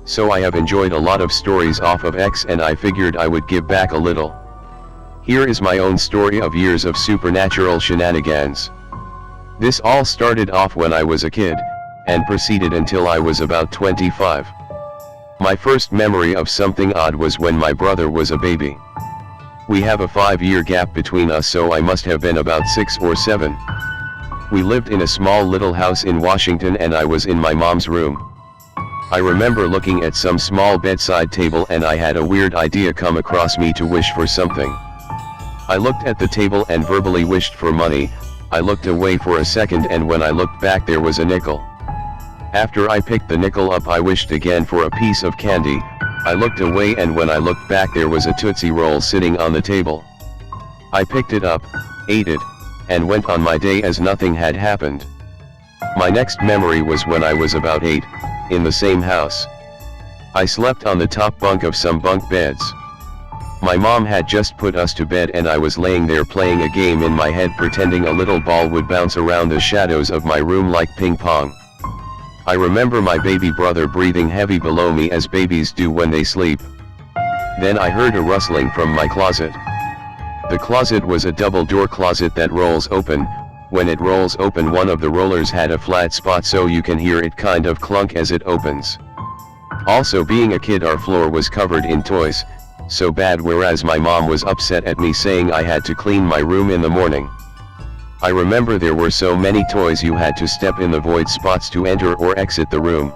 so I have enjoyed a lot of stories off of X and I figured I would give back a little. Here is my own story of years of supernatural shenanigans. This all started off when I was a kid, and proceeded until I was about 25. My first memory of something odd was when my brother was a baby. We have a 5-year gap between us, so I must have been about 6 or 7. We lived in a small little house in Washington and I was in my mom's room. I remember looking at some small bedside table and I had a weird idea come across me to wish for something. I looked at the table and verbally wished for money. I looked away for a second and when I looked back there was a nickel. After I picked the nickel up I wished again for a piece of candy. I looked away and when I looked back there was a Tootsie Roll sitting on the table. I picked it up, ate it, and went on my day as nothing had happened. My next memory was when I was about 8, in the same house. I slept on the top bunk of some bunk beds. My mom had just put us to bed and I was laying there playing a game in my head pretending a little ball would bounce around the shadows of my room like ping pong. I remember my baby brother breathing heavy below me as babies do when they sleep. Then I heard a rustling from my closet. The closet was a double-door closet that rolls open. When it rolls open one of the rollers had a flat spot so you can hear it kind of clunk as it opens. Also being a kid our floor was covered in toys, so bad whereas my mom was upset at me saying I had to clean my room in the morning. I remember there were so many toys you had to step in the void spots to enter or exit the room.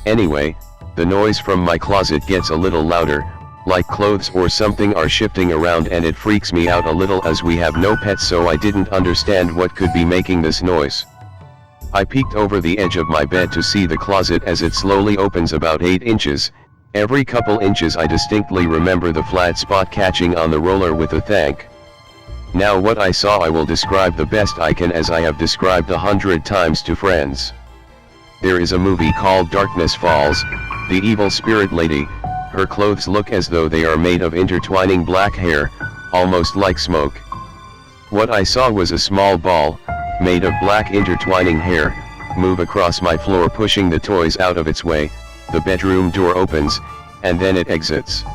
Anyway, the noise from my closet gets a little louder, like clothes or something are shifting around and it freaks me out a little as we have no pets so I didn't understand what could be making this noise. I peeked over the edge of my bed to see the closet as it slowly opens about 8 inches. Every couple inches I distinctly remember the flat spot catching on the roller with a thunk. Now what I saw I will describe the best I can as I have described 100 times to friends. There is a movie called Darkness Falls. The evil spirit lady, her clothes look as though they are made of intertwining black hair, almost like smoke. What I saw was a small ball, made of black intertwining hair, move across my floor pushing the toys out of its way. The bedroom door opens, and then it exits.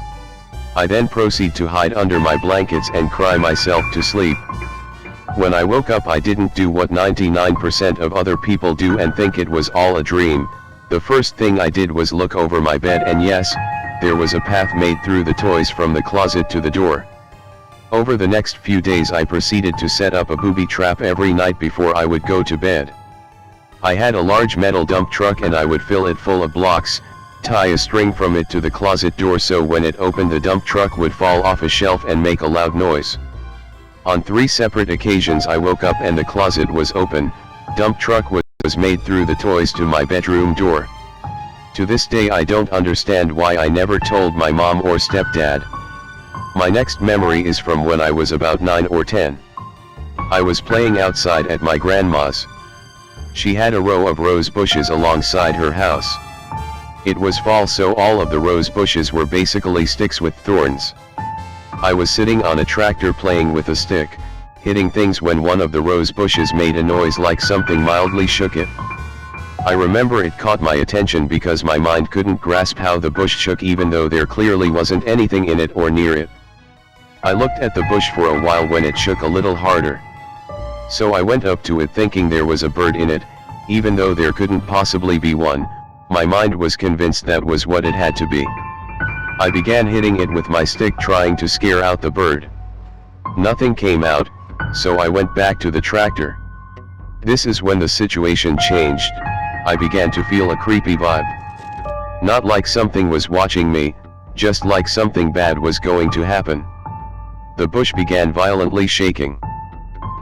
I then proceed to hide under my blankets and cry myself to sleep. When I woke up I didn't do what 99% of other people do and think it was all a dream. The first thing I did was look over my bed and yes, there was a path made through the toys from the closet to the door. Over the next few days I proceeded to set up a booby trap every night before I would go to bed. I had a large metal dump truck and I would fill it full of blocks, tie a string from it to the closet door so when it opened the dump truck would fall off a shelf and make a loud noise. On 3 separate occasions I woke up and the closet was open. Dump truck was made through the toys to my bedroom door. To this day I don't understand why I never told my mom or stepdad. My next memory is from when I was about 9 or 10. I was playing outside at my grandma's. She had a row of rose bushes alongside her house. It was fall so all of the rose bushes were basically sticks with thorns. I was sitting on a tractor playing with a stick, hitting things when one of the rose bushes made a noise like something mildly shook it. I remember it caught my attention because my mind couldn't grasp how the bush shook even though there clearly wasn't anything in it or near it. I looked at the bush for a while when it shook a little harder. So I went up to it thinking there was a bird in it, even though there couldn't possibly be one. My mind was convinced that was what it had to be. I began hitting it with my stick trying to scare out the bird. Nothing came out, so I went back to the tractor. This is when the situation changed. I began to feel a creepy vibe. Not like something was watching me, just like something bad was going to happen. The bush began violently shaking.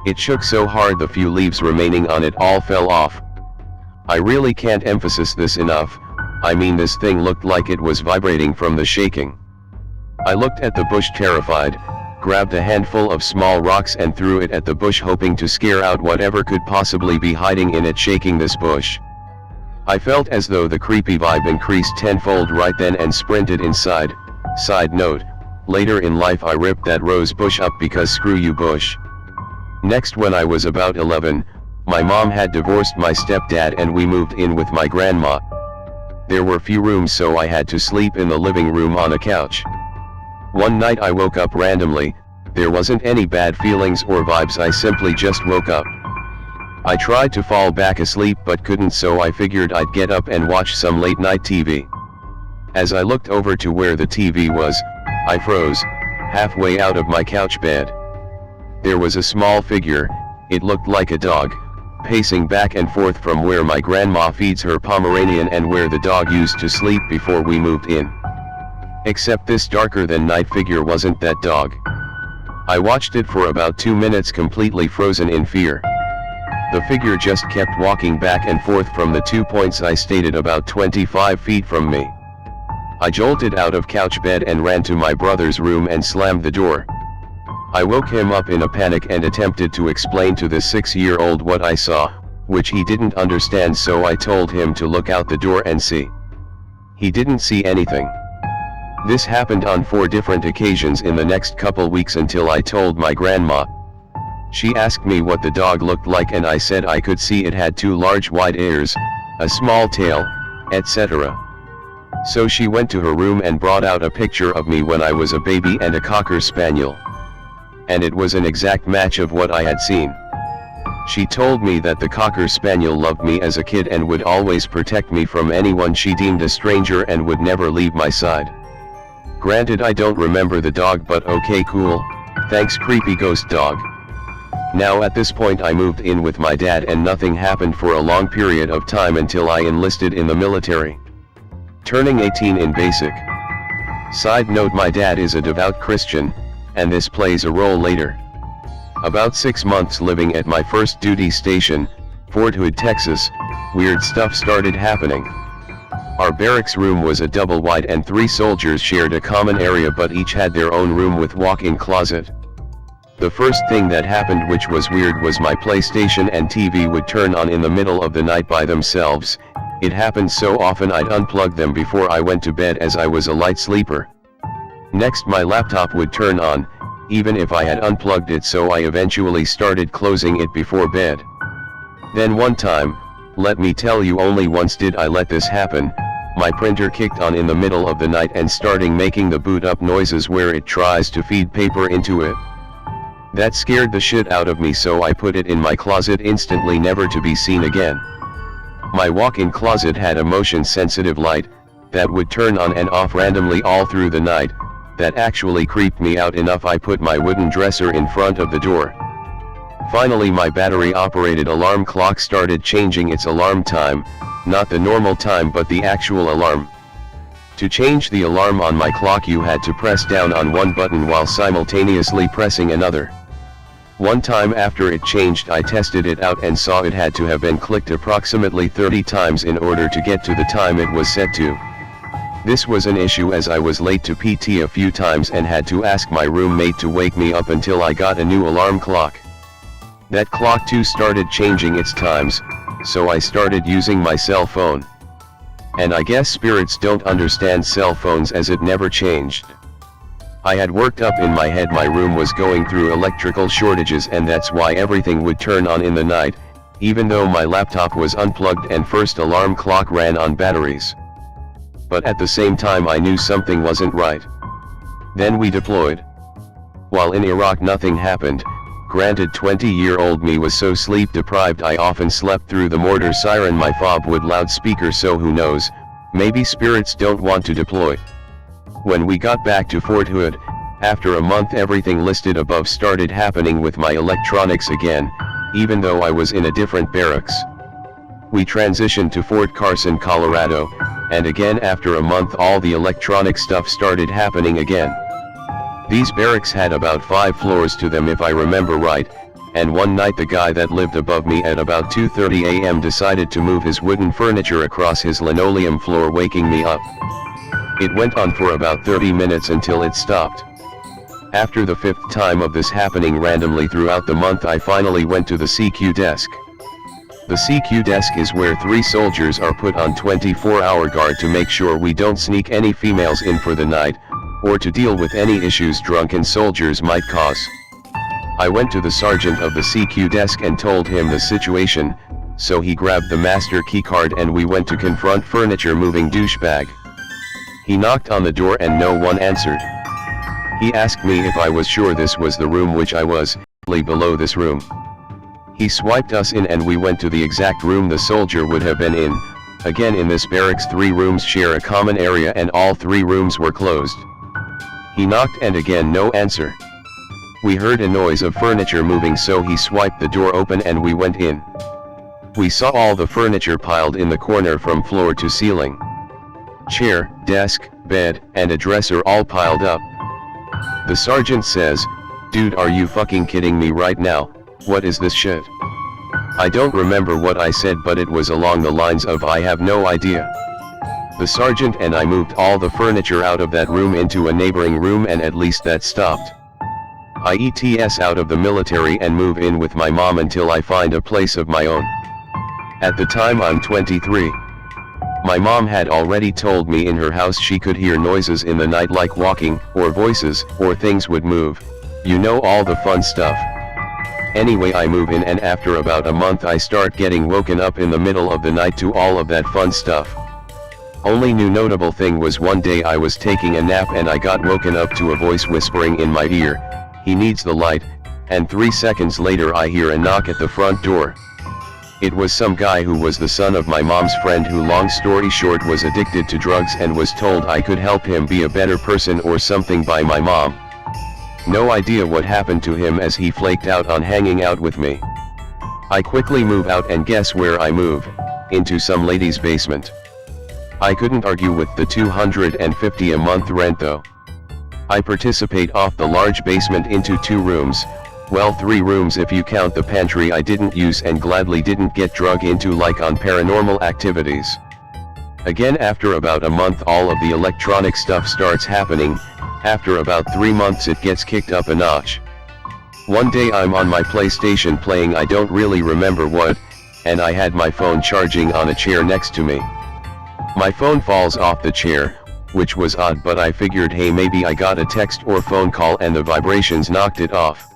It shook so hard the few leaves remaining on it all fell off. I really can't emphasize this enough, I mean this thing looked like it was vibrating from the shaking. I looked at the bush terrified, grabbed a handful of small rocks and threw it at the bush hoping to scare out whatever could possibly be hiding in it shaking this bush. I felt as though the creepy vibe increased tenfold right then and sprinted inside. Side note, later in life I ripped that rose bush up because screw you bush. Next when I was about 11, my mom had divorced my stepdad and we moved in with my grandma. There were few rooms, so I had to sleep in the living room on a couch. One night I woke up randomly. There wasn't any bad feelings or vibes, I simply just woke up. I tried to fall back asleep but couldn't, so I figured I'd get up and watch some late night TV. As I looked over to where the TV was, I froze, halfway out of my couch bed. There was a small figure, it looked like a dog, pacing back and forth from where my grandma feeds her Pomeranian and where the dog used to sleep before we moved in. Except this darker than night figure wasn't that dog. I watched it for about 2 minutes completely frozen in fear. The figure just kept walking back and forth from the 2 points I stated about 25 feet from me. I jolted out of couch bed and ran to my brother's room and slammed the door. I woke him up in a panic and attempted to explain to the 6-year-old what I saw, which he didn't understand, so I told him to look out the door and see. He didn't see anything. This happened on 4 different occasions in the next couple weeks until I told my grandma. She asked me what the dog looked like and I said I could see it had 2 large white ears, a small tail, etc. So she went to her room and brought out a picture of me when I was a baby and a Cocker Spaniel. And it was an exact match of what I had seen. She told me that the Cocker Spaniel loved me as a kid and would always protect me from anyone she deemed a stranger and would never leave my side. Granted, I don't remember the dog, but okay, cool, thanks creepy ghost dog. Now at this point I moved in with my dad and nothing happened for a long period of time until I enlisted in the military. Turning 18 in basic. Side note, my dad is a devout Christian, and this plays a role later. About 6 months living at my first duty station, Fort Hood, Texas, weird stuff started happening. Our barracks room was a double wide and 3 soldiers shared a common area, but each had their own room with walk-in closet. The first thing that happened, which was weird, was my PlayStation and TV would turn on in the middle of the night by themselves. It happened so often I'd unplug them before I went to bed, as I was a light sleeper. Next, my laptop would turn on, even if I had unplugged it, so I eventually started closing it before bed. Then one time, let me tell you, only once did I let this happen, my printer kicked on in the middle of the night and starting making the boot up noises where it tries to feed paper into it. That scared the shit out of me, so I put it in my closet instantly, never to be seen again. My walk-in closet had a motion-sensitive light that would turn on and off randomly all through the night. That actually creeped me out enough I put my wooden dresser in front of the door. Finally, my battery-operated alarm clock started changing its alarm time, not the normal time but the actual alarm. To change the alarm on my clock, you had to press down on one button while simultaneously pressing another. One time after it changed, I tested it out and saw it had to have been clicked approximately 30 times in order to get to the time it was set to. This was an issue as I was late to PT a few times and had to ask my roommate to wake me up until I got a new alarm clock. That clock too started changing its times, so I started using my cell phone. And I guess spirits don't understand cell phones, as it never changed. I had worked up in my head my room was going through electrical shortages and that's why everything would turn on in the night, even though my laptop was unplugged and first alarm clock ran on batteries. But at the same time I knew something wasn't right. Then we deployed. While in Iraq nothing happened. Granted, 20-year-old me was so sleep deprived I often slept through the mortar siren my fob would loudspeaker, so who knows, maybe spirits don't want to deploy. When we got back to Fort Hood, after a month everything listed above started happening with my electronics again, even though I was in a different barracks. We transitioned to Fort Carson, Colorado, and again after a month all the electronic stuff started happening again. These barracks had about 5 floors to them if I remember right, and one night the guy that lived above me at about 2:30 a.m. decided to move his wooden furniture across his linoleum floor, waking me up. It went on for about 30 minutes until it stopped. After the 5th time of this happening randomly throughout the month, I finally went to the CQ desk. The CQ desk is where 3 soldiers are put on 24-hour guard to make sure we don't sneak any females in for the night, or to deal with any issues drunken soldiers might cause. I went to the sergeant of the CQ desk and told him the situation, so he grabbed the master keycard and we went to confront furniture moving douchebag. He knocked on the door and no one answered. He asked me if I was sure this was the room, which I was, below this room. He swiped us in and we went to the exact room the soldier would have been in. Again, in this barracks 3 rooms share a common area and all 3 rooms were closed. He knocked and again no answer. We heard a noise of furniture moving, so he swiped the door open and we went in. We saw all the furniture piled in the corner from floor to ceiling. Chair, desk, bed, and a dresser all piled up. The sergeant says, "Dude, are you fucking kidding me right now? What is this shit?" I don't remember what I said, but it was along the lines of "I have no idea." The sergeant and I moved all the furniture out of that room into a neighboring room, and at least that stopped. I ETS out of the military and move in with my mom until I find a place of my own. At the time I'm 23. My mom had already told me in her house she could hear noises in the night, like walking, or voices, or things would move. You know, all the fun stuff. Anyway, I move in and after about a month I start getting woken up in the middle of the night to all of that fun stuff. Only new notable thing was one day I was taking a nap and I got woken up to a voice whispering in my ear, "He needs the light," and 3 seconds later I hear a knock at the front door. It was some guy who was the son of my mom's friend, who, long story short, was addicted to drugs and was told I could help him be a better person or something by my mom. No idea what happened to him, as he flaked out on hanging out with me. I quickly move out, and guess where I move? Into some lady's basement. I couldn't argue with the $250 a month rent though. I participate off the large basement into 2 rooms, well 3 rooms if you count the pantry I didn't use and gladly didn't get drug into, like on Paranormal Activities. Again, after about a month all of the electronic stuff starts happening. After about 3 months it gets kicked up a notch. One day I'm on my PlayStation playing I don't really remember what, and I had my phone charging on a chair next to me. My phone falls off the chair, which was odd, but I figured, hey, maybe I got a text or phone call and the vibrations knocked it off.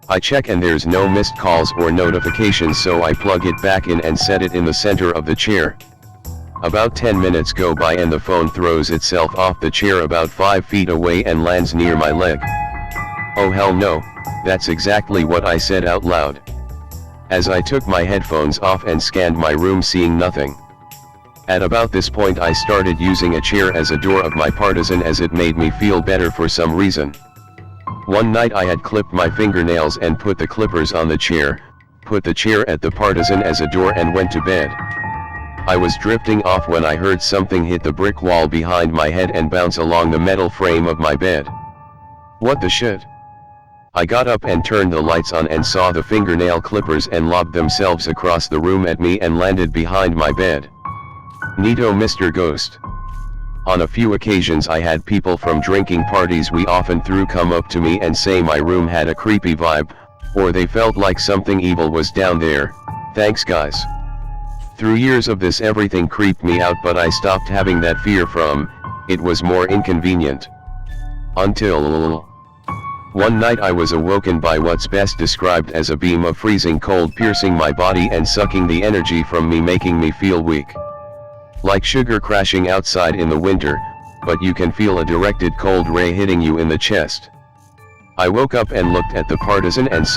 I check and there's no missed calls or notifications, so I plug it back in and set it in the center of the chair. About 10 minutes go by and the phone throws itself off the chair about 5 feet away and lands near my leg. Oh hell no, that's exactly what I said out loud. As I took my headphones off and scanned my room, seeing nothing. At about this point I started using a chair as a door of my partisan, as it made me feel better for some reason. One night I had clipped my fingernails and put the clippers on the chair, put the chair at the partisan as a door, and went to bed. I was drifting off when I heard something hit the brick wall behind my head and bounce along the metal frame of my bed. What the shit? I got up and turned the lights on and saw the fingernail clippers and lobbed themselves across the room at me and landed behind my bed. Neato, Mr. Ghost. On a few occasions I had people from drinking parties we often threw come up to me and say my room had a creepy vibe, or they felt like something evil was down there. Thanks guys. Through years of this everything creeped me out, but I stopped having that fear from it was more inconvenient. Until one night I was awoken by what's best described as a beam of freezing cold piercing my body and sucking the energy from me, making me feel weak. Like sugar crashing outside in the winter, but you can feel a directed cold ray hitting you in the chest. I woke up and looked at the partisan and